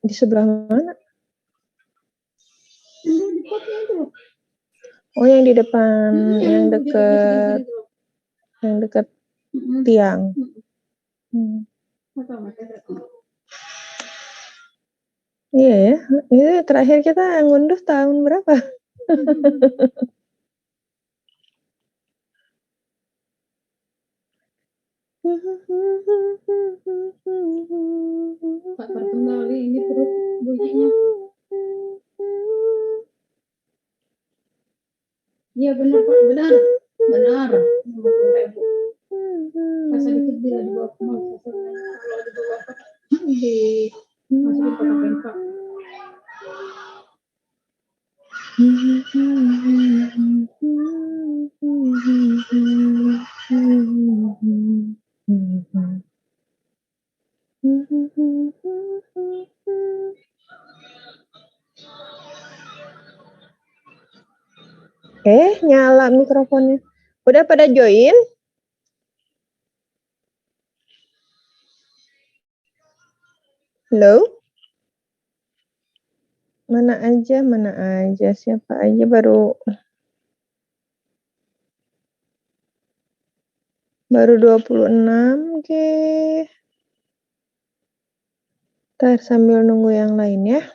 Di sebelah mana? Oh, yang di depan, yang dekat tiang. Iya ya, itu terakhir kita ngunduh tahun berapa? Tak terkendali ini perut bunyinya. Iya benar Pak, benar. 50.000. Pas dikit bila di bawah mau kalau di bawah di masukin kotak infak. Nyala mikrofonnya. Udah pada join? Halo? Mana aja, siapa aja baru 26, oke. Ntar sambil nunggu yang lain ya.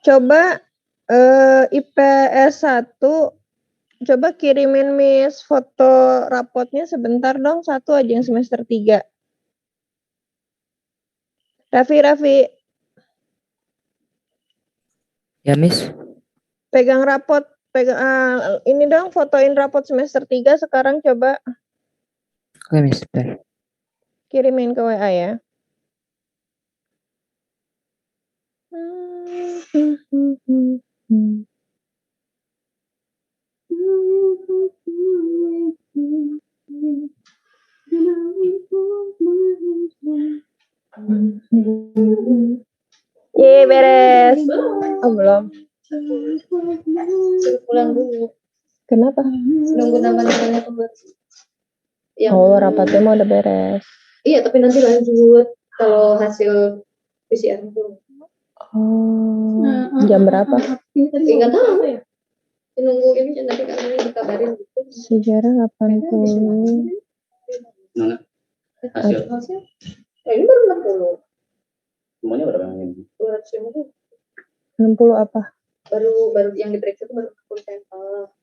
Coba IPS 1, coba kirimin Miss foto rapotnya sebentar dong, satu aja yang semester 3. Raffi. Ya, Miss. Pegang rapot, ini dong, fotoin rapot semester 3 sekarang coba. Oke, Miss. Bentar. Kirimin ke WA ya. Beres. Oh, belum. Pulang dulu. Kenapa? Nunggu namanya kembali. Rapatnya mau udah beres. Iya, tapi nanti lanjut kalau hasil PCR itu. Jam berapa? Enggak tahu ya. Nunggu ini nanti kalian dikabarin gitu. Sejarah 80. Mana? Hasil. Ini baru 60. Semuanya berapa yang ini? 250. 60 apa? Baru yang diperiksa itu baru 60 sampel.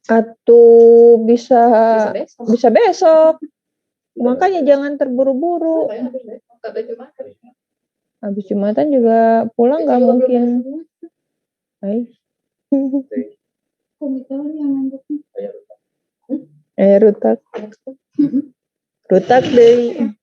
Atau bisa besok. Makanya jangan terburu-buru. Habis Jumatan juga pulang nggak mungkin. Komitmen yang rutak. Rutak deh.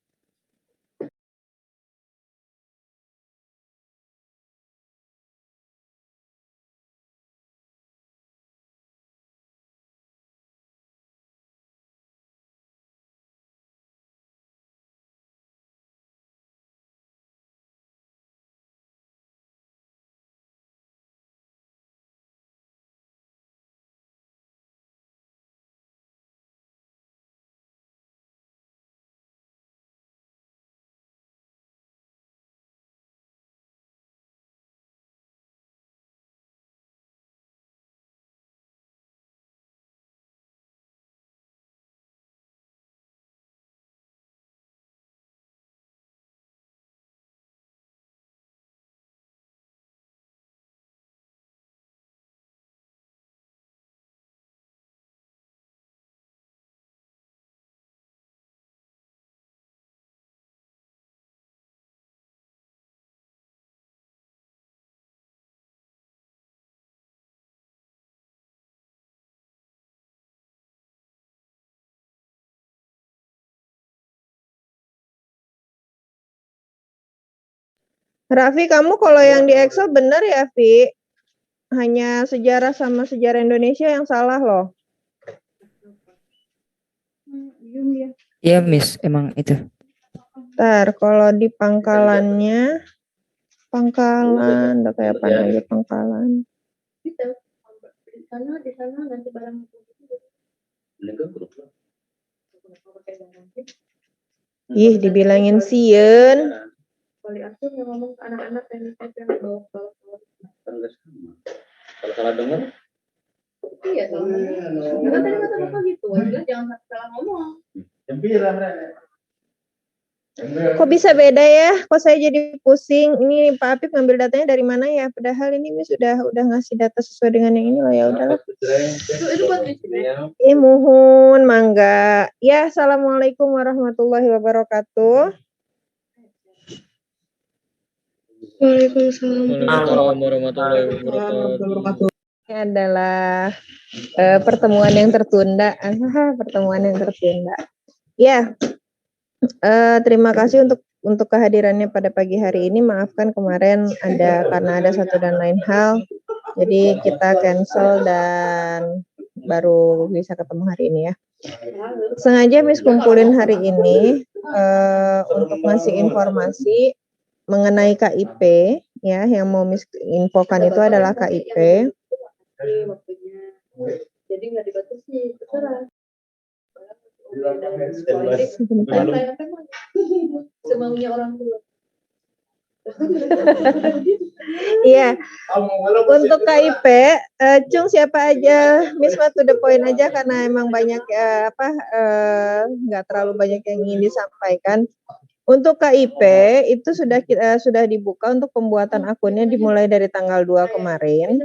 Raffi, kamu kalau yang di Excel bener ya, Vi? Hanya sejarah sama sejarah Indonesia yang salah loh. Diem ya. Iya, Miss. Emang itu. Ntar, kalau di pangkalannya, pangkalan, udah kayak apa lagi pangkalan. Bisa. Di sana nanti barang Meninggal grup lah. Ih, dibilangin sieun. Kali aku yang ngomong ke anak-anak yang bawa Kan nggak sama. Kalau salah dengar, iya salah ngomong. Kan tadi kata bapak gitu, Wajah jangan salah ngomong. Kok bisa beda ya? Kok saya jadi pusing? Ini Pak Apip ngambil datanya dari mana ya? Padahal ini Miss udah ngasih data sesuai dengan yang ini loh, ya udahlah. Itu buat Miss. Mohon mangga. Ya, assalamualaikum warahmatullahi wabarakatuh. Waalaikumsalam warahmatullahi wabarakatuh. Ini adalah pertemuan yang tertunda. Pertemuan yang tertunda. Ya, terima kasih untuk kehadirannya pada pagi hari ini. Maafkan kemarin karena ada satu dan lain hal. Jadi kita cancel dan baru bisa ketemu hari ini ya. Sengaja Miss kumpulin hari ini untuk ngasih informasi mengenai KIP ya, yang mau Miss infokan itu adalah KIP. Jadi nggak dibatasi, terserah. Semaunya orang tua. Iya. Untuk KIP, Cung siapa aja, Miss to the point aja karena emang banyak nggak terlalu banyak yang ingin disampaikan. Untuk KIP itu sudah dibuka untuk pembuatan akunnya dimulai dari tanggal 2 kemarin.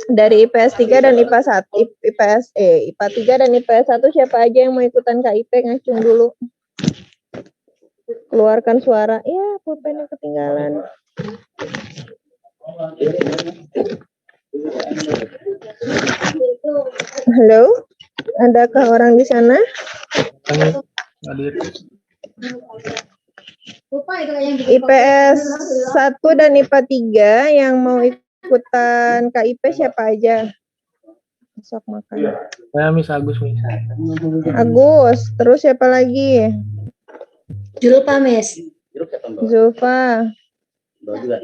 Dari IPS 3 dan IPA 1, IPA 3 dan IPS 1 siapa aja yang mau ikutan KIP ngacung dulu. Keluarkan suara. Ya, pulpennya ketinggalan. Halo? Adakah orang di sana? IPS 1 dan IPA 3 yang mau ikutan KIP siapa aja? Besok makan. Saya Miss Agus, Miss. Agus, terus siapa lagi? Julpa, Miss. jeruk siapa Mbak? Zulfa. Bawa juga.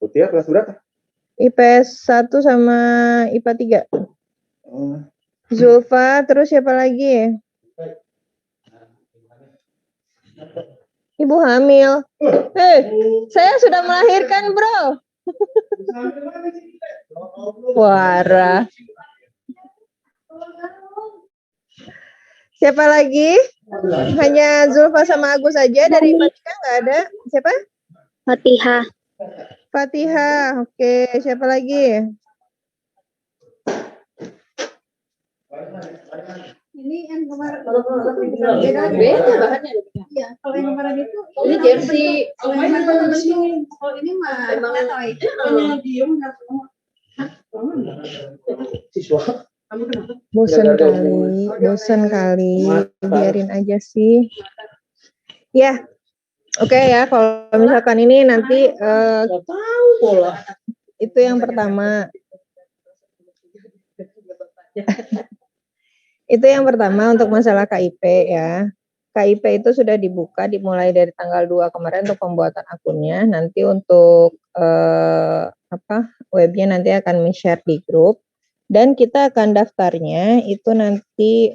Putih kelas berapa? IPS 1 sama IPA 3. Zulfa, terus siapa lagi? Ibu hamil. Saya sudah melahirkan, bro. Wara. Siapa lagi? Hanya Zulfa sama Agus saja dari IPA 3 nggak ada. Siapa? Fatihah. Fatihah. Oke, siapa lagi? Ini yang kemarin beda bahannya. Iya, kalau yang kemarin itu ini jersey. Kalau ini mah emang diem nggak semua. Siswa. Bosan kali, biarin aja sih. Ya, oke ya. Kalau misalkan ini nanti itu yang pertama. Itu yang pertama untuk masalah KIP ya. KIP itu sudah dibuka dimulai dari tanggal 2 kemarin untuk pembuatan akunnya. Nanti untuk webnya nanti akan share di grup dan kita akan daftarnya itu nanti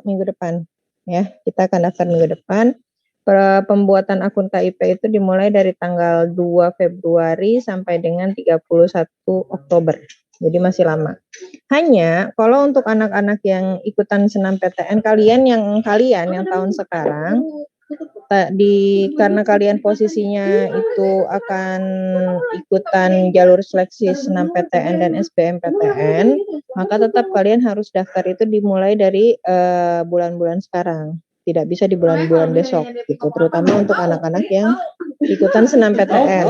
minggu depan ya. Kita akan daftar minggu depan. Pembuatan akun KIP itu dimulai dari tanggal 2 Februari sampai dengan 31 Oktober. Jadi masih lama. Hanya kalau untuk anak-anak yang ikutan senam PTN kalian yang tahun sekarang karena kalian posisinya itu akan ikutan jalur seleksi senam PTN dan SBMPTN, maka tetap kalian harus daftar itu dimulai dari bulan-bulan sekarang. Tidak bisa di bulan-bulan besok gitu, terutama untuk anak-anak yang ikutan senam PTN.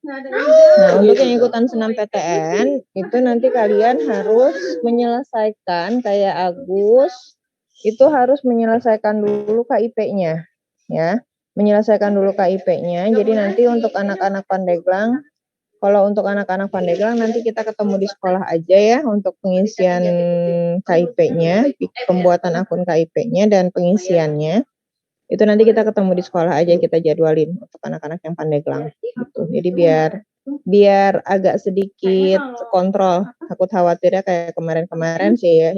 Nah, untuk yang ikutan senam PTN itu nanti kalian harus menyelesaikan kayak Agus itu harus menyelesaikan dulu KIP-nya ya. menyelesaikan dulu KIP-nya. Jadi nanti untuk anak-anak Pandeglang, kalau untuk anak-anak Pandeglang nanti kita ketemu di sekolah aja ya untuk pengisian KIP-nya, pembuatan akun KIP-nya dan pengisiannya. Itu nanti kita ketemu di sekolah aja, kita jadwalin untuk anak-anak yang Pandeglang gitu. Jadi biar agak sedikit kontrol. Takut khawatirnya kayak kemarin-kemarin sih ya,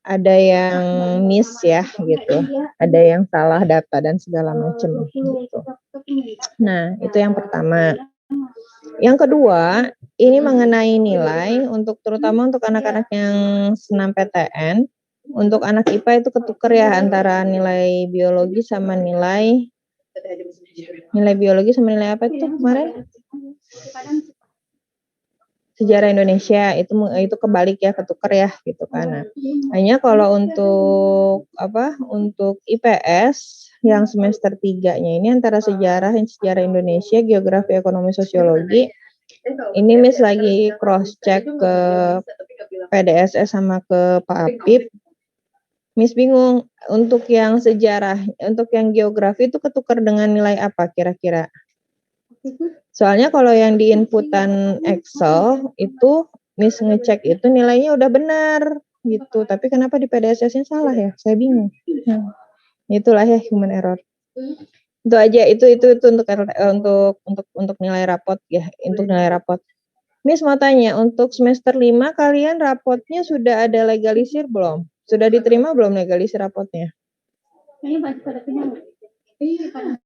ada yang miss ya gitu. Ada yang salah data dan segala macam gitu. Nah, itu yang pertama. Yang kedua, ini mengenai nilai terutama untuk anak-anak yang senam PTN. Untuk anak IPA itu ketuker ya antara nilai biologi sama nilai biologi sama nilai apa itu kemarin? Sejarah Indonesia itu kebalik ya, ketuker ya gitu kan. Nah, hanya kalau untuk IPS yang semester 3-nya ini antara sejarah Indonesia, geografi, ekonomi, sosiologi. Ini Miss lagi cross check ke PDSS sama ke Pak Apip. Miss bingung untuk yang sejarah, untuk yang geografi itu ketukar dengan nilai apa kira-kira? Soalnya kalau yang di inputan Excel itu Miss ngecek itu nilainya udah benar gitu, tapi kenapa di PDSS-nya salah ya? Saya bingung. Itulah ya human error. Itu aja, itu untuk nilai rapot ya, untuk nilai rapot. Miss mau tanya, untuk semester 5 kalian rapotnya sudah ada legalisir belum? Sudah diterima belum legalisir rapotnya? Kayaknya masih pada final. Iya, kan.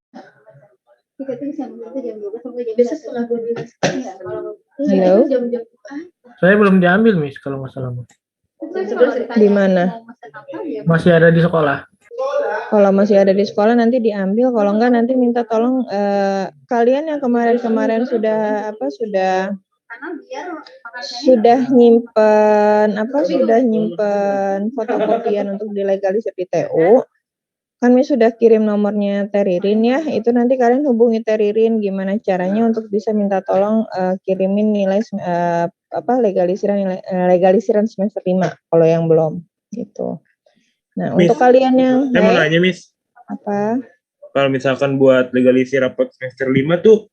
Biasa setengah 12. Halo? Saya belum diambil, Miss, kalau nggak salah. Di mana? Masih ada di sekolah. Kalau masih ada di sekolah nanti diambil, kalau enggak nanti minta tolong kalian yang kemarin-kemarin sudah nyimpen fotokopian untuk dilegalisir di TU. Kami sudah kirim nomornya Teririn ya, itu nanti kalian hubungi Teririn gimana caranya untuk bisa minta tolong kirimin nilai legalisiran semester 5 kalau yang belum gitu. Nah, Miss, untuk kalian yang saya mau nanya, Miss. Apa? Kalau misalkan buat legalisir rapot semester 5 tuh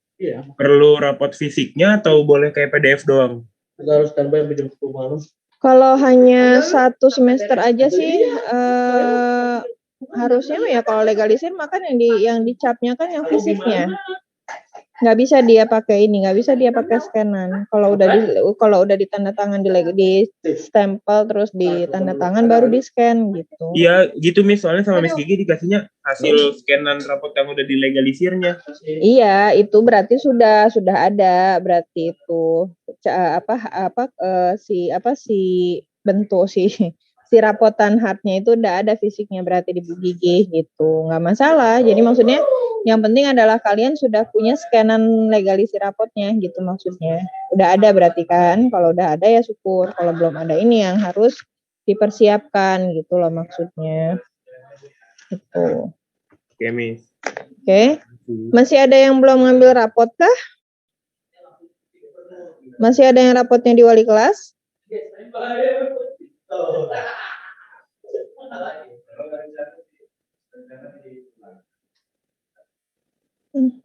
perlu rapot fisiknya atau boleh kayak PDF doang? Kita harus standby sampai jam 10 malam. Kalau hanya satu semester aja sih harusnya ya kalau legalisir makan yang dicapnya kan yang fisiknya. Nggak bisa dia pakai nggak bisa dia pakai scanan. Kalau udah ditanda tangan di stempel terus ditanda tangan baru di scan gitu. Iya, gitu Miss, soalnya sama Miss Gigi dikasihnya hasil scanan rapot yang udah dilegalisirnya. Iya, itu berarti sudah ada berarti itu si rapotan hardnya itu udah ada fisiknya berarti di Bu Gigi gitu. Nggak masalah. Jadi maksudnya yang penting adalah kalian sudah punya scanan legalisir rapotnya gitu maksudnya. Udah ada berarti kan. Kalau udah ada ya syukur. Kalau belum ada ini yang harus dipersiapkan gitu loh maksudnya. Gitu. Oke, Miss. Oke. Masih ada yang belum ngambil rapot kah? Masih ada yang rapotnya di wali kelas?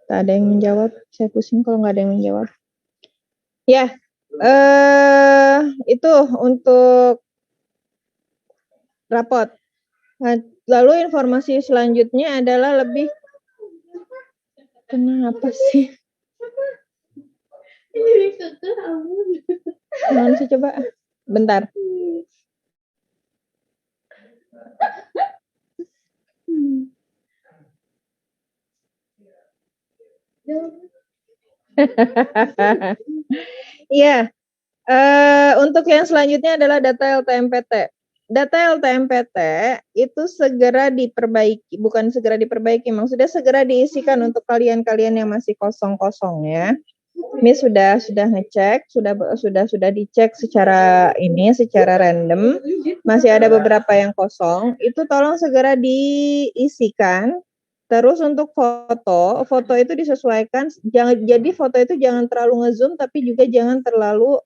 Tak ada yang menjawab. Saya pusing kalau nggak ada yang menjawab. Ya, itu untuk rapot. Lalu informasi selanjutnya adalah kenapa sih? Mana sih coba? Bentar. Iya, untuk yang selanjutnya adalah data LTMPT. Data LTMPT itu segera diperbaiki, bukan segera diperbaiki, maksudnya segera diisikan untuk kalian-kalian yang masih kosong-kosong ya. Miss sudah ngecek, sudah dicek secara random, masih ada beberapa yang kosong, itu tolong segera diisikan. Terus untuk foto itu disesuaikan, jadi foto itu jangan terlalu ngezoom, tapi juga jangan terlalu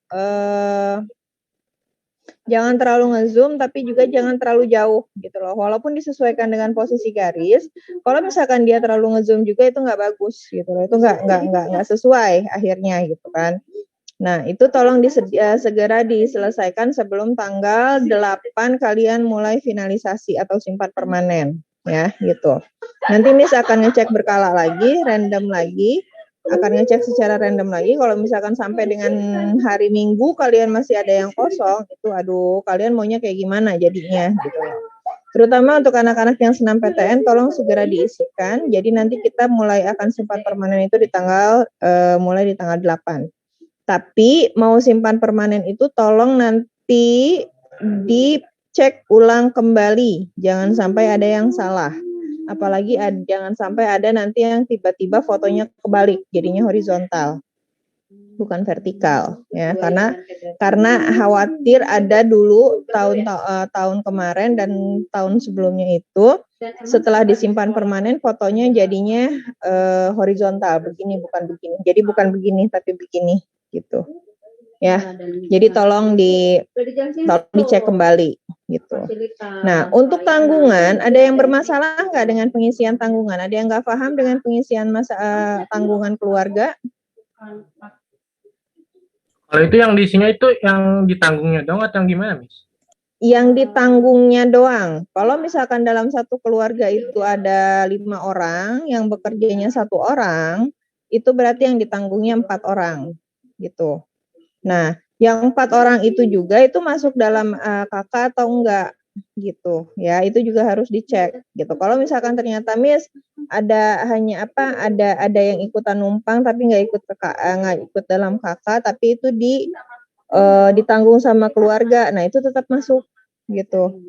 Jangan terlalu ngezoom, tapi juga jangan terlalu jauh gitu loh. Walaupun disesuaikan dengan posisi garis, kalau misalkan dia terlalu ngezoom juga itu nggak bagus gitu loh. Itu nggak sesuai akhirnya gitu kan. Nah, itu tolong segera diselesaikan sebelum tanggal 8 kalian mulai finalisasi atau simpan permanen ya gitu. Nanti Miss akan ngecek berkala lagi, random lagi. Akan ngecek secara random lagi. Kalau misalkan sampai dengan hari Minggu kalian masih ada yang kosong, itu aduh kalian maunya kayak gimana jadinya gitu. Terutama untuk anak-anak yang senam PTN tolong segera diisikan. Jadi nanti kita mulai akan simpan permanen itu di tanggal mulai di tanggal 8. Tapi mau simpan permanen itu tolong nanti dicek ulang kembali. Jangan sampai ada yang salah. Apalagi jangan sampai ada nanti yang tiba-tiba fotonya kebalik, jadinya horizontal, bukan vertikal, ya. Karena khawatir ada dulu tahun kemarin dan tahun sebelumnya itu setelah disimpan permanen fotonya jadinya horizontal, begini bukan begini. Jadi bukan begini tapi begini, gitu. Ya, jadi tolong dicek kembali gitu. Nah, untuk tanggungan, ada yang bermasalah nggak dengan pengisian tanggungan? Ada yang nggak paham dengan pengisian tanggungan keluarga? Kalau itu yang diisinya itu yang ditanggungnya dong atau yang gimana, Miss? Yang ditanggungnya doang. Kalau misalkan dalam satu keluarga itu ada 5 orang, yang bekerjanya 1 orang, itu berarti yang ditanggungnya 4 orang, gitu. Nah, yang 4 orang itu juga itu masuk dalam kakak atau enggak gitu ya, itu juga harus dicek gitu. Kalau misalkan ternyata Miss ada yang ikutan numpang tapi nggak ikut dalam kakak, tapi itu ditanggung sama keluarga, nah itu tetap masuk gitu.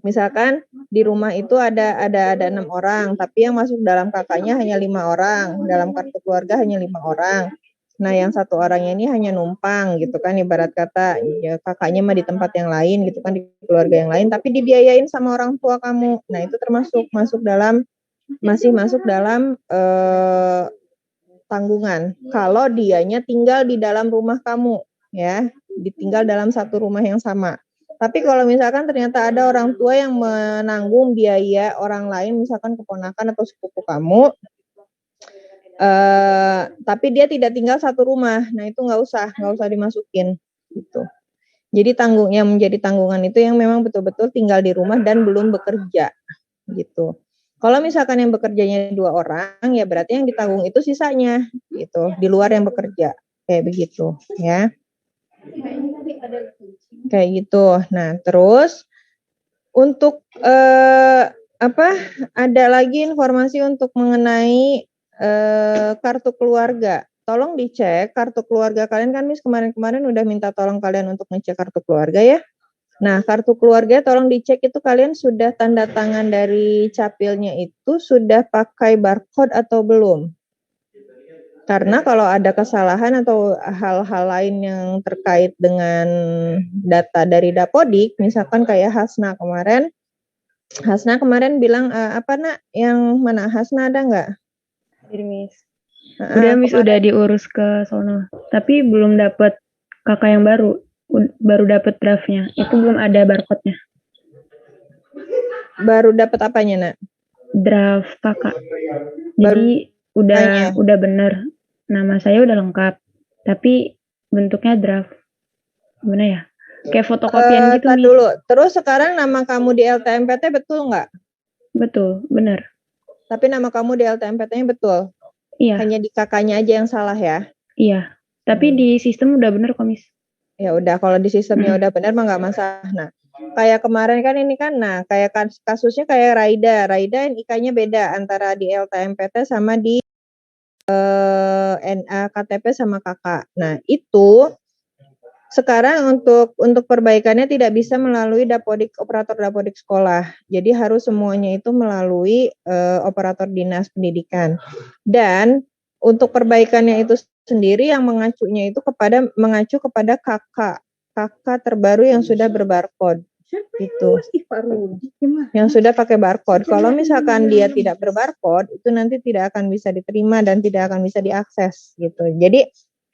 Misalkan di rumah itu ada 6 orang, tapi yang masuk dalam kakaknya hanya 5 orang, dalam kartu keluarga hanya 5 orang. Nah, yang 1 orangnya ini hanya numpang gitu kan, ibarat kata ya kakaknya mah di tempat yang lain gitu kan, di keluarga yang lain, tapi dibiayain sama orang tua kamu. Nah, itu masuk dalam tanggungan. Kalau dianya tinggal di dalam rumah kamu ya, ditinggal dalam satu rumah yang sama. Tapi kalau misalkan ternyata ada orang tua yang menanggung biaya orang lain, misalkan keponakan atau sepupu kamu, tapi dia tidak tinggal satu rumah, nah itu nggak usah dimasukin gitu. Jadi yang menjadi tanggungan itu yang memang betul-betul tinggal di rumah dan belum bekerja gitu. Kalau misalkan yang bekerjanya 2 orang, ya berarti yang ditanggung itu sisanya gitu, di luar yang bekerja, kayak begitu ya. Kayak gitu. Nah, terus untuk ada lagi informasi untuk mengenai kartu keluarga. Tolong dicek kartu keluarga kalian, kan Miss kemarin udah minta tolong kalian untuk ngecek kartu keluarga ya. Nah, kartu keluarga tolong dicek itu kalian sudah tanda tangan dari capilnya itu sudah pakai barcode atau belum. Karena kalau ada kesalahan atau hal-hal lain yang terkait dengan data dari Dapodik, misalkan kayak Hasna kemarin bilang apa nak, yang mana Hasna ada nggak? Miss. Udah Miss, udah diurus ke sono. Tapi belum dapat kakak yang baru dapat draftnya. Itu belum ada barcode-nya. Baru dapat apanya nak? Draft kakak. Jadi udah bener. Nama saya udah lengkap. Tapi bentuknya draft. Gimana ya? Kayak fotokopian gitu. Dulu. Terus sekarang nama kamu di LTMPT betul nggak? Betul, bener. Tapi nama kamu di LTMPT-nya betul? Iya. Hanya di kakaknya aja yang salah ya? Iya. Tapi di sistem udah bener kok, Miss. Ya udah, kalau di sistemnya udah bener mah nggak masalah. Nah, kayak kemarin kan ini kan, nah kayak kasusnya kayak Raida NIK-nya beda antara di LTMPT sama di KTP sama kakak. Nah, itu sekarang untuk perbaikannya tidak bisa melalui operator Dapodik sekolah. Jadi harus semuanya itu melalui operator dinas pendidikan. Dan untuk perbaikannya itu sendiri yang mengacu kepada kakak terbaru yang sudah berbarcode. Gitu. Yang sudah pakai barcode. Kalau misalkan dia tidak berbarcode, itu nanti tidak akan bisa diterima dan tidak akan bisa diakses gitu. Jadi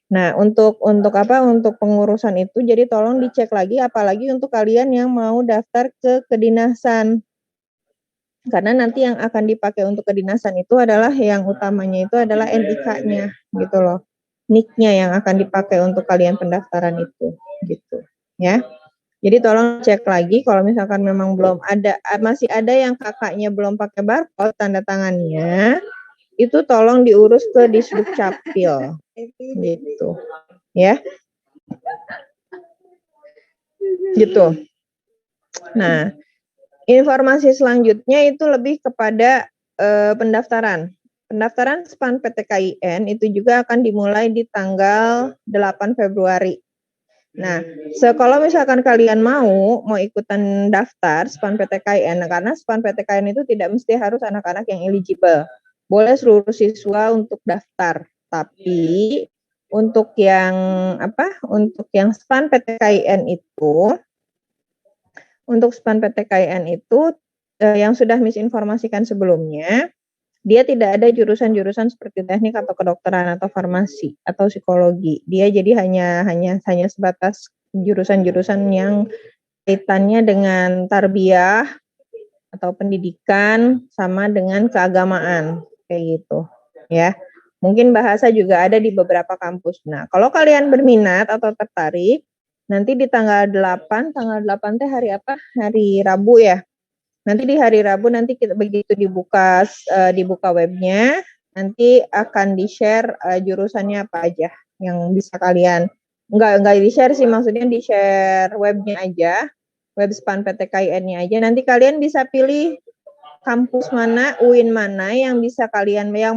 Nah, untuk apa? Untuk pengurusan itu jadi tolong dicek lagi apalagi untuk kalian yang mau daftar ke kedinasan. Karena nanti yang akan dipakai untuk kedinasan itu adalah yang utamanya itu adalah NIK-nya gitu loh. NIK-nya yang akan dipakai untuk kalian pendaftaran itu gitu ya. Jadi tolong cek lagi kalau misalkan memang belum ada, masih ada yang kakaknya belum pakai barcode tanda tangannya, itu tolong diurus ke Disduk Capil gitu ya. Gitu. Nah, informasi selanjutnya itu lebih kepada pendaftaran. Pendaftaran SPAN PTKIN itu juga akan dimulai di tanggal 8 Februari. Nah, kalau misalkan kalian mau ikutan daftar SPAN PTKIN, karena SPAN PTKIN itu tidak mesti harus anak-anak yang eligible. Boleh seluruh siswa untuk daftar. Tapi untuk yang Untuk yang SPAN PTKIN itu, yang sudah misinformasikan sebelumnya, dia tidak ada jurusan-jurusan seperti teknik atau kedokteran atau farmasi atau psikologi. Dia jadi hanya sebatas jurusan-jurusan yang kaitannya dengan tarbiyah atau pendidikan sama dengan keagamaan kayak gitu ya. Mungkin bahasa juga ada di beberapa kampus. Nah, kalau kalian berminat atau tertarik, nanti di tanggal 8 teh hari apa? Hari Rabu ya. Nanti di hari Rabu nanti kita begitu dibuka webnya, nanti akan di-share jurusannya apa aja yang bisa kalian enggak di-share sih, maksudnya di-share webnya aja, web SPAN PTKIN-nya aja. Nanti kalian bisa pilih kampus mana, UIN mana yang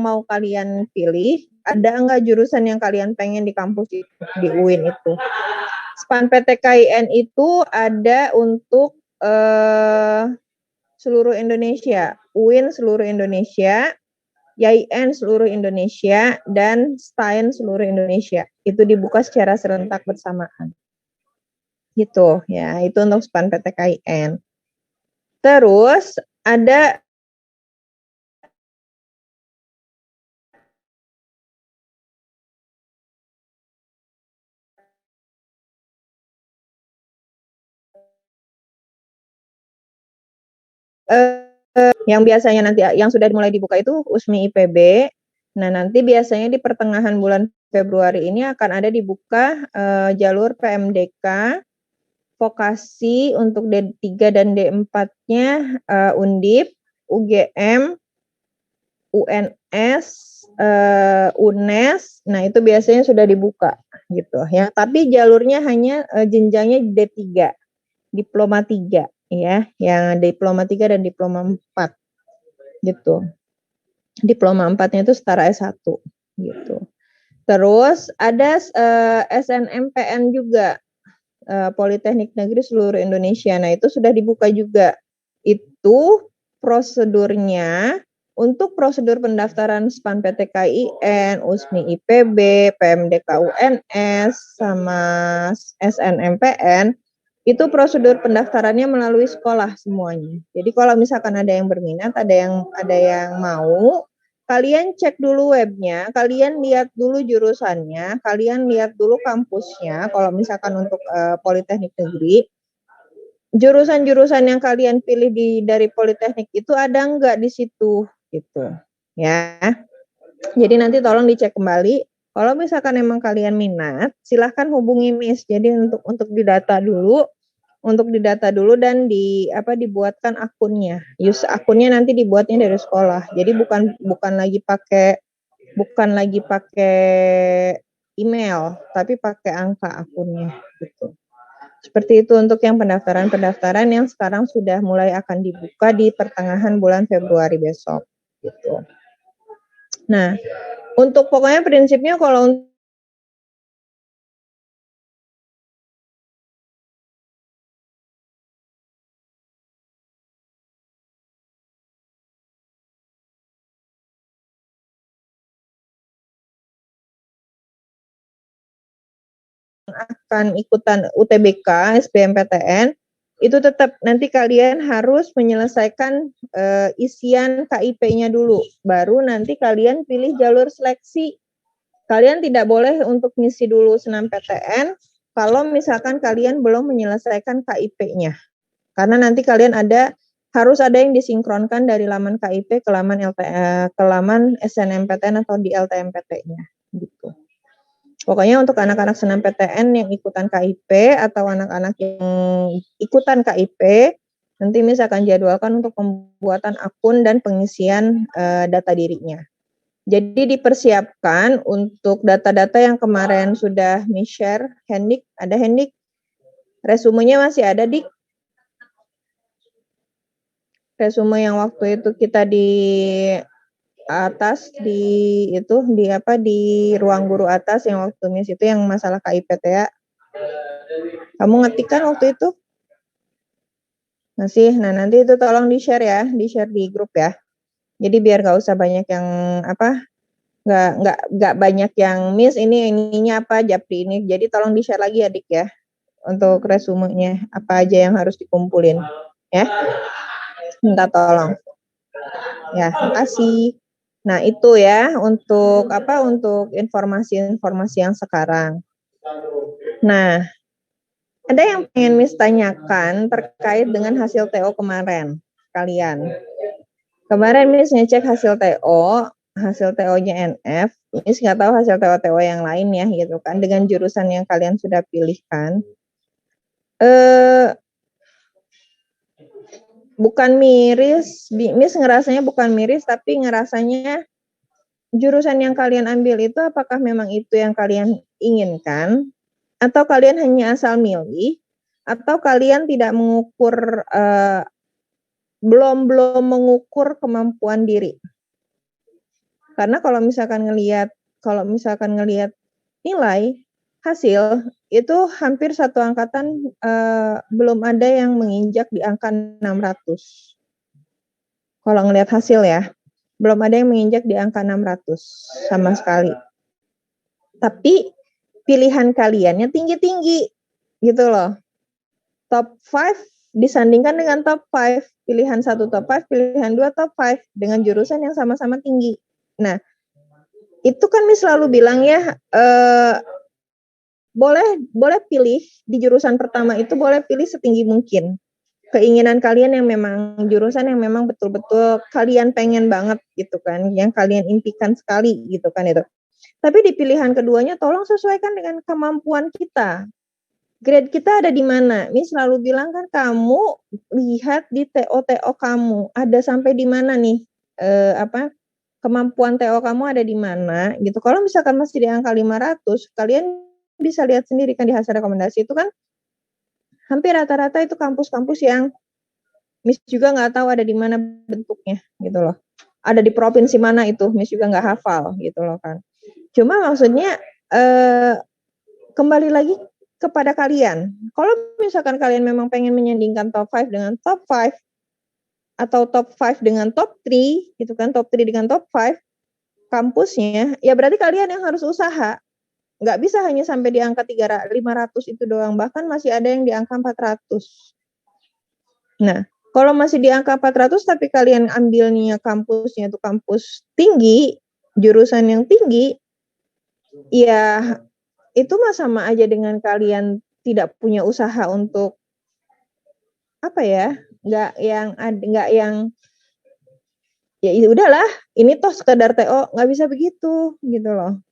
mau kalian pilih. Ada enggak jurusan yang kalian pengen di kampus itu, di UIN itu. SPAN PTKIN itu ada untuk seluruh Indonesia, UIN seluruh Indonesia, YIN seluruh Indonesia, dan STAIN seluruh Indonesia. Itu dibuka secara serentak bersamaan. Gitu ya, itu untuk SPAN PTKIN. Terus ada yang biasanya nanti yang sudah mulai dibuka itu USMI IPB. Nah, nanti biasanya di pertengahan bulan Februari ini akan ada dibuka jalur PMDK vokasi untuk D3 dan D4-nya Undip, UGM, UNS, UNES. Nah, itu biasanya sudah dibuka gitu ya. Tapi jalurnya hanya jenjangnya D3, diploma 3 ya, yang diploma 3 dan diploma 4 gitu. Diploma 4-nya itu setara S1 gitu. Terus ada SNMPN juga, Politeknik Negeri seluruh Indonesia. Nah, itu sudah dibuka juga. Itu prosedurnya untuk prosedur pendaftaran SPAN PTKIN, USMI IPB, PMDK UNS, sama SNMPN, itu prosedur pendaftarannya melalui sekolah semuanya. Jadi kalau misalkan ada yang berminat, ada yang mau, kalian cek dulu webnya, kalian lihat dulu jurusannya, kalian lihat dulu kampusnya. Kalau misalkan untuk Politeknik Negeri, jurusan-jurusan yang kalian pilih dari Politeknik itu ada nggak di situ gitu ya. Jadi nanti tolong dicek kembali. Kalau misalkan emang kalian minat, silahkan hubungi Miss. Jadi untuk didata dulu, dan dibuatkan akunnya. Akunnya nanti dibuatnya dari sekolah. Jadi bukan lagi pakai email, tapi pakai angka akunnya gitu. Seperti itu untuk yang pendaftaran yang sekarang sudah mulai akan dibuka di pertengahan bulan Februari besok gitu. Nah, pokoknya prinsipnya kalau akan ikutan UTBK, SBMPTN, itu tetap nanti kalian harus menyelesaikan isian KIP-nya dulu. Baru nanti kalian pilih jalur seleksi Kalian tidak boleh untuk ngisi dulu senam PTN kalau misalkan kalian belum menyelesaikan KIP-nya. Karena nanti kalian harus ada yang disinkronkan dari laman KIP ke laman SNMPTN atau di LTMPT-nya gitu. Pokoknya untuk anak-anak senam PTN yang ikutan KIP atau anak-anak yang ikutan KIP, nanti Miss akan jadwalkan untuk pembuatan akun dan pengisian data dirinya. Jadi dipersiapkan untuk data-data yang kemarin sudah Miss share. Hendik, ada Hendik? Resumenya masih ada, Dik? Resume yang waktu itu kita di atas di ruang guru atas yang waktu Miss itu yang masalah KIPT ya. Kamu ngetikkan waktu itu? Masih. Nah, nanti itu tolong di-share ya, di-share di grup ya. Jadi biar gak usah banyak yang nggak banyak yang Miss ininya apa Japri ini. Jadi tolong di-share lagi ya Dik ya. Untuk resumenya apa aja yang harus dikumpulin ya. Minta tolong. Ya, makasih. Nah, itu ya untuk untuk informasi-informasi yang sekarang. Nah, ada yang pengen Miss tanyakan terkait dengan hasil TO kemarin kalian. Kemarin Miss ngecek hasil TO-nya NF. Miss nggak tahu hasil TO yang lain ya gitu kan dengan jurusan yang kalian sudah pilihkan. Bukan miris, Miss ngerasanya bukan miris, tapi ngerasanya jurusan yang kalian ambil itu apakah memang itu yang kalian inginkan, atau kalian hanya asal milih, atau kalian tidak mengukur, belum mengukur kemampuan diri. Karena kalau misalkan ngelihat nilai, hasil, itu hampir satu angkatan belum ada yang menginjak di angka 600. Kalau ngelihat hasil ya, belum ada yang menginjak di angka 600 sama sekali. Tapi pilihan kaliannya tinggi-tinggi gitu loh. Top 5 disandingkan dengan top 5, pilihan 1 top 5, pilihan 2 top 5 dengan jurusan yang sama-sama tinggi. Nah, itu kan Miss selalu bilang ya, boleh pilih di jurusan pertama itu boleh pilih setinggi mungkin. Keinginan kalian yang memang jurusan yang memang betul-betul kalian pengen banget gitu kan, yang kalian impikan sekali gitu kan itu. Tapi di pilihan keduanya tolong sesuaikan dengan kemampuan kita. Grade kita ada di mana? Miss selalu bilang kan kamu lihat di TO kamu ada sampai di mana nih? Kemampuan TO kamu ada di mana gitu. Kalau misalkan masih di angka 500, kalian bisa lihat sendiri kan di hasil rekomendasi itu kan hampir rata-rata itu kampus-kampus yang Miss juga nggak tahu ada di mana bentuknya gitu loh. Ada di provinsi mana itu Miss juga nggak hafal gitu loh kan. Cuma maksudnya kembali lagi kepada kalian. Kalau misalkan kalian memang pengen menyandingkan top 5 dengan top 5 atau top 5 dengan top 3 gitu kan, top 3 dengan top 5 kampusnya, ya berarti kalian yang harus usaha. Nggak bisa hanya sampai di angka 500 itu doang, bahkan masih ada yang di angka 400. Nah, kalau masih di angka 400 tapi kalian ambilnya kampusnya itu kampus tinggi, jurusan yang tinggi, ya itu mah sama aja dengan kalian tidak punya usaha untuk nggak yang ya udahlah, ini toh sekedar TO, nggak bisa begitu gitu loh.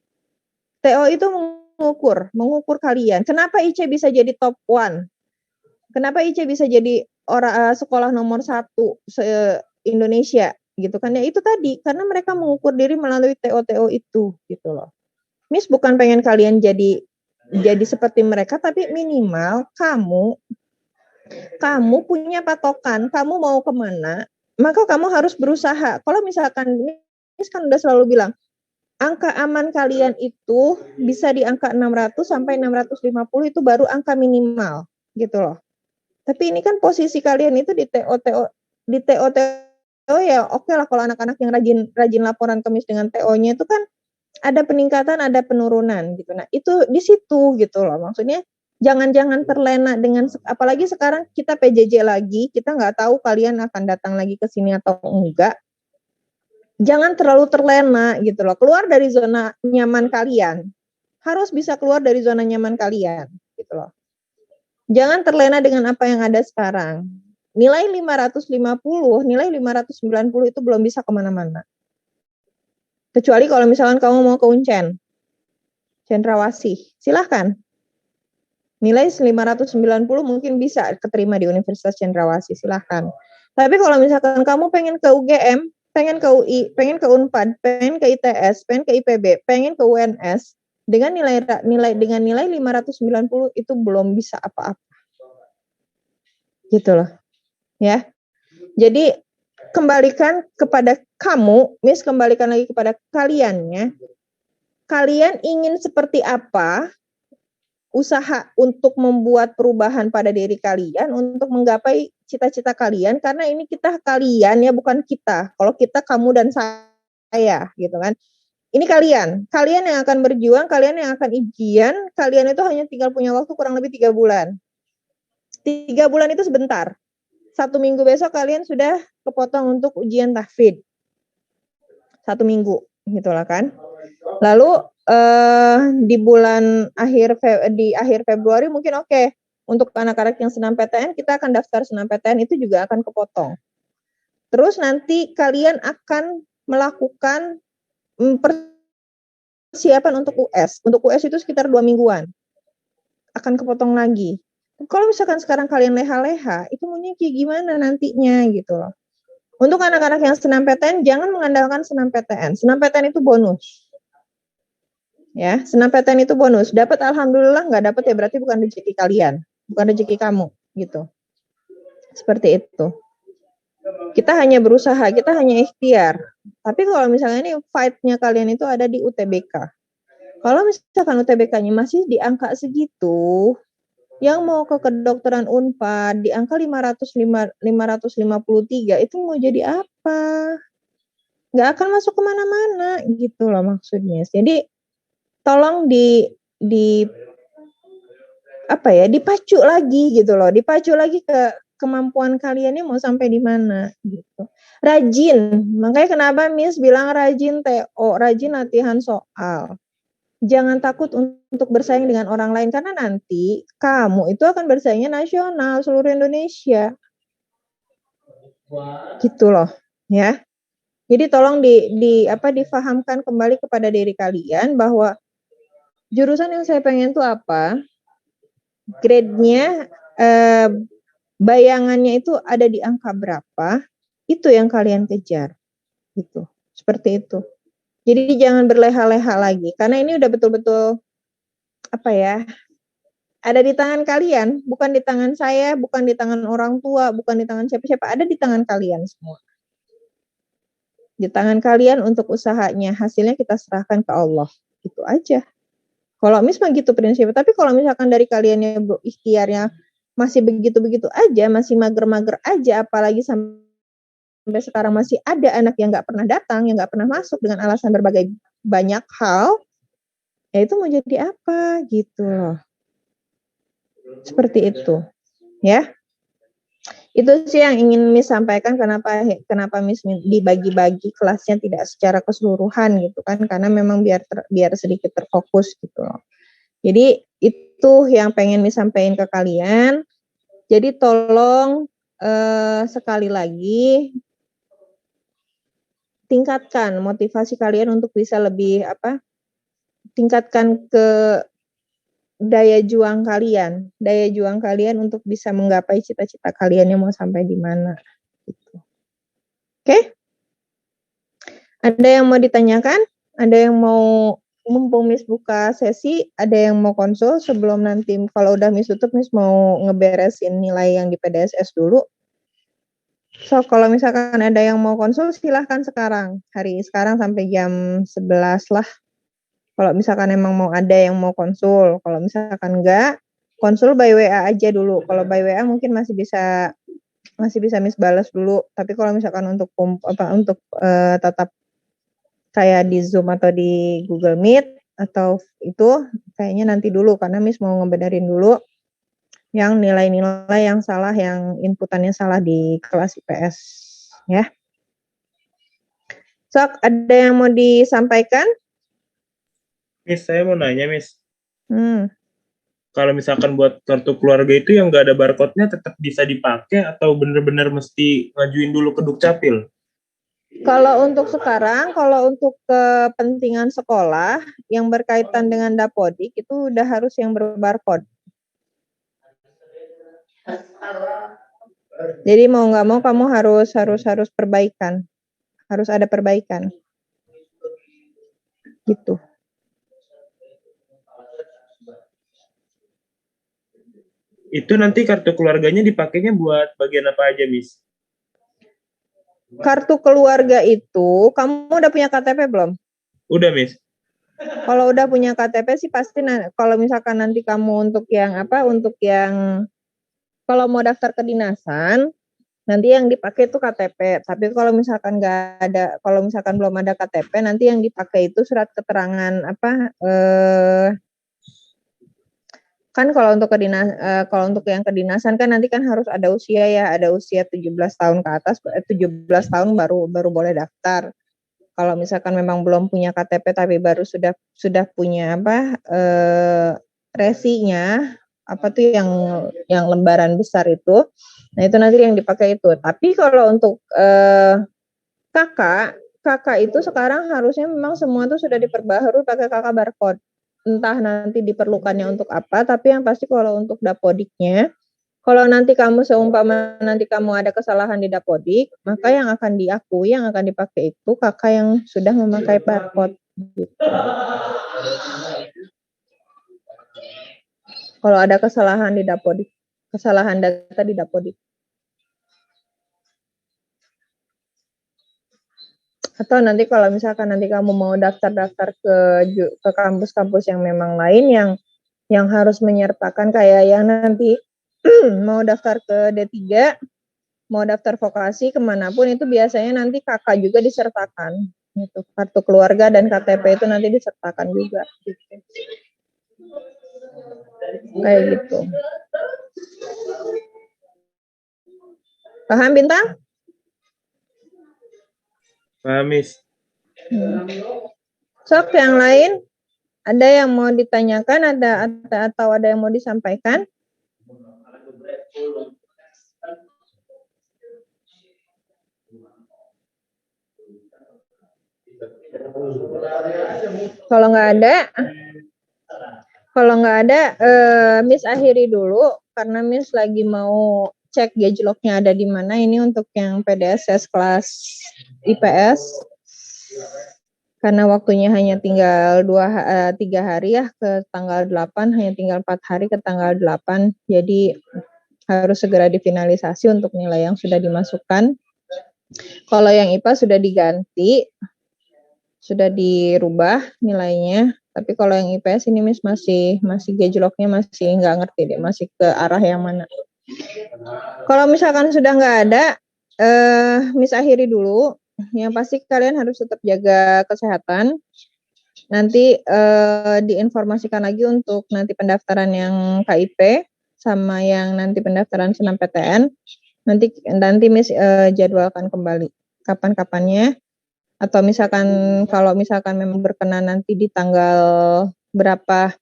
TO itu mengukur kalian. Kenapa IC bisa jadi top 1? Kenapa IC bisa jadi sekolah nomor 1 se-Indonesia gitu kan ya, itu tadi karena mereka mengukur diri melalui TO itu gitu loh. Miss bukan pengen kalian jadi seperti mereka, tapi minimal kamu punya patokan, kamu mau kemana, maka kamu harus berusaha. Kalau misalkan Miss kan udah selalu bilang angka aman kalian itu bisa di angka 600 sampai 650 itu baru angka minimal gitu loh. Tapi ini kan posisi kalian itu di TO ya oke lah kalau anak-anak yang rajin laporan ke Miss dengan TO-nya itu kan ada peningkatan, ada penurunan gitu. Nah, itu di situ gitu loh. Maksudnya jangan terlena dengan, apalagi sekarang kita PJJ lagi, kita nggak tahu kalian akan datang lagi ke sini atau enggak. jangan terlalu terlena gitu loh. Keluar dari zona nyaman kalian. Harus bisa keluar dari zona nyaman kalian gitu loh. Jangan terlena dengan apa yang ada sekarang. Nilai 550, nilai 590 itu belum bisa kemana-mana. Kecuali kalau misalkan kamu mau ke Uncen, Cendrawasih, silahkan. Nilai 590 mungkin bisa keterima di Universitas Cendrawasih, silahkan. Tapi kalau misalkan kamu pengen ke UGM, pengen ke UI, pengen ke Unpad, pengen ke ITS, pengen ke IPB, pengen ke UNS, dengan nilai 590 itu belum bisa apa-apa. Gitu loh. Ya. Jadi kembalikan kepada kamu, Miss kembalikan lagi kepada kaliannya. Kalian ingin seperti apa? Usaha untuk membuat perubahan pada diri kalian untuk menggapai cita-cita kalian, karena ini kita kalian ya, bukan kita. Kalau kita kamu dan saya gitu kan. Ini kalian yang akan berjuang, kalian yang akan ujian, kalian itu hanya tinggal punya waktu kurang lebih 3 bulan. 3 bulan itu sebentar. 1 minggu besok kalian sudah kepotong untuk ujian tahfidz. 1 minggu gitulah kan. Lalu di akhir Februari mungkin oke. Untuk anak-anak yang senam PTN, kita akan daftar senam PTN, itu juga akan kepotong. Terus nanti kalian akan melakukan persiapan untuk US. Untuk US itu sekitar 2 mingguan. Akan kepotong lagi. Kalau misalkan sekarang kalian leha-leha, itu maunya kayak gimana nantinya gitu loh. Untuk anak-anak yang senam PTN, jangan mengandalkan senam PTN. Senam PTN itu bonus. Ya, senam PTN itu bonus. Dapat alhamdulillah, nggak dapat ya berarti bukan rezeki kalian, bukan rezeki kamu gitu. Seperti itu. Kita hanya berusaha, kita hanya ikhtiar. Tapi kalau misalnya ini fight-nya kalian itu ada di UTBK. Kalau misalkan UTBK-nya masih di angka segitu, yang mau ke kedokteran Unpad di angka 553, itu mau jadi apa? Nggak akan masuk kemana-mana gitu loh maksudnya. Jadi tolong dipacu lagi gitu loh, dipacu lagi ke kemampuan kalian ini mau sampai di mana gitu. Rajin, makanya kenapa Miss bilang rajin TO, rajin latihan soal. Jangan takut untuk bersaing dengan orang lain, karena nanti kamu itu akan bersaingnya nasional seluruh Indonesia. Gitu loh, ya. Jadi tolong difahamkan kembali kepada diri kalian bahwa jurusan yang saya pengen tuh apa, grade-nya, bayangannya itu ada di angka berapa, itu yang kalian kejar. Gitu. Seperti itu. Jadi jangan berleha-leha lagi, karena ini udah betul-betul ada di tangan kalian, bukan di tangan saya, bukan di tangan orang tua, bukan di tangan siapa-siapa, ada di tangan kalian semua. Di tangan kalian untuk usahanya, hasilnya kita serahkan ke Allah. Gitu aja. Kalau Miss mah gitu prinsipnya, tapi kalau misalkan dari kaliannya ikhtiarnya masih begitu-begitu aja, masih mager-mager aja, apalagi sampai sekarang masih ada anak yang nggak pernah datang, yang nggak pernah masuk dengan alasan berbagai banyak hal, ya itu mau jadi apa gitu loh. Seperti itu, ya. Itu sih yang ingin Miss sampaikan, kenapa Miss dibagi-bagi kelasnya tidak secara keseluruhan gitu kan, karena memang biar sedikit terfokus gitu loh. Jadi itu yang pengen Miss sampaikan ke kalian. Jadi tolong sekali lagi tingkatkan motivasi kalian untuk bisa lebih tingkatkan ke daya juang kalian untuk bisa menggapai cita-cita kalian yang mau sampai di mana gitu. Oke? Ada yang mau ditanyakan? Ada yang mau, mumpung Miss buka sesi, ada yang mau konsul sebelum nanti kalau udah Miss tutup, Miss mau ngeberesin nilai yang di PDSS dulu. So, kalau misalkan ada yang mau konsul, silahkan sekarang. Hari sekarang sampai jam 11 lah. Kalau misalkan emang mau ada yang mau konsul. Kalau misalkan enggak, konsul by WA aja dulu. Kalau by WA mungkin masih bisa Miss balas dulu. Tapi kalau misalkan untuk tetap kayak di Zoom atau di Google Meet atau itu, kayaknya nanti dulu. Karena Miss mau ngebenerin dulu yang nilai-nilai yang salah, yang inputannya salah di kelas IPS, ya. Sok, ada yang mau disampaikan? Miss, saya mau nanya, Miss. Kalau misalkan buat kartu keluarga itu yang nggak ada barcode-nya tetap bisa dipakai atau bener-bener mesti ngajuin dulu ke Dukcapil? Kalau untuk sekarang, kalau untuk kepentingan sekolah yang berkaitan dengan Dapodik itu udah harus yang berbarcode. Jadi mau nggak mau kamu harus perbaikan, harus ada perbaikan, gitu. Itu nanti kartu keluarganya dipakainya buat bagian apa aja, Miss? Kartu keluarga itu, kamu udah punya KTP belum? Udah, Miss. Kalau udah punya KTP sih pasti, kalau misalkan nanti kamu untuk yang kalau mau daftar kedinasan, nanti yang dipakai itu KTP. Tapi kalau misalkan kalau misalkan belum ada KTP, nanti yang dipakai itu surat keterangan kan kalau untuk yang kedinasan kan nanti kan harus ada usia ya, ada usia 17 tahun ke atas, 17 tahun baru boleh daftar. Kalau misalkan memang belum punya KTP tapi baru sudah punya resinya, yang lembaran besar itu, nah itu nanti yang dipakai itu. Tapi kalau untuk kakak itu sekarang harusnya memang semua itu sudah diperbaharui pakai kakak barcode. Entah nanti diperlukannya untuk apa, tapi yang pasti kalau untuk Dapodiknya, kalau nanti kamu seumpama nanti kamu ada kesalahan di Dapodik, maka yang akan diakui, yang akan dipakai itu kakak yang sudah memakai barcode. Gitu. Kalau ada kesalahan di Dapodik, kesalahan data di Dapodik. Atau nanti kalau misalkan nanti kamu mau daftar ke kampus-kampus yang memang lain yang harus menyertakan kayak yang nanti mau daftar ke D3, mau daftar vokasi kemanapun itu biasanya nanti kakak juga disertakan. Gitu. Kartu keluarga dan KTP itu nanti disertakan juga. Gitu. Kayak gitu. Paham, Bintang? Paham, Miss. Sok, yang lain ada yang mau ditanyakan, atau ada yang mau disampaikan? Kalau nggak ada, Miss akhiri dulu karena Miss lagi mau cek gejloknya ada di mana. Ini untuk yang PDSS kelas IPS. Karena waktunya hanya tinggal 3 hari ya ke tanggal 8, hanya tinggal 4 hari ke tanggal 8. Jadi harus segera difinalisasi untuk nilai yang sudah dimasukkan. Kalau yang IPA sudah diganti, sudah dirubah nilainya. Tapi kalau yang IPS ini Miss masih gejloknya masih nggak ngerti deh, masih ke arah yang mana. Kalau misalkan sudah nggak ada, Miss akhiri dulu. Yang pasti kalian harus tetap jaga kesehatan. Nanti diinformasikan lagi untuk nanti pendaftaran yang KIP sama yang nanti pendaftaran SNMPTN. Nanti Miss jadwalkan kembali kapan-kapannya. Atau misalkan kalau misalkan memang berkenan nanti di tanggal berapa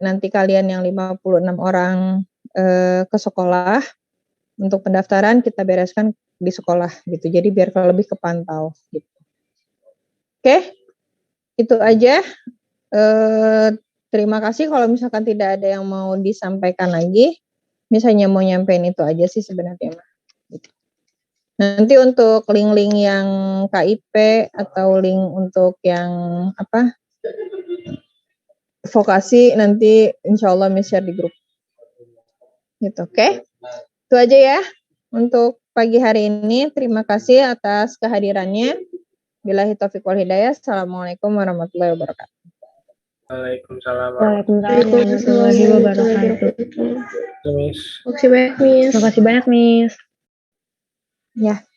nanti kalian yang 56 orang ke sekolah untuk pendaftaran kita bereskan di sekolah gitu. Jadi biar lebih kepantau gitu. Oke. Itu aja. Terima kasih. Kalau misalkan tidak ada yang mau disampaikan lagi, misalnya mau nyampein itu aja sih sebenarnya. Gitu. Nanti untuk link-link yang KIP atau link untuk yang vokasi nanti insya Allah Miss share di grup. Gitu, oke? Itu aja ya untuk pagi hari ini. Terima kasih atas kehadirannya. Billahi taufiq wal hidayah. Assalamualaikum warahmatullahi wabarakatuh. Waalaikumsalam. Warahmatullahi wabarakatuh. Miss. Terima kasih banyak, Miss. Terima kasih banyak, Miss. Ya.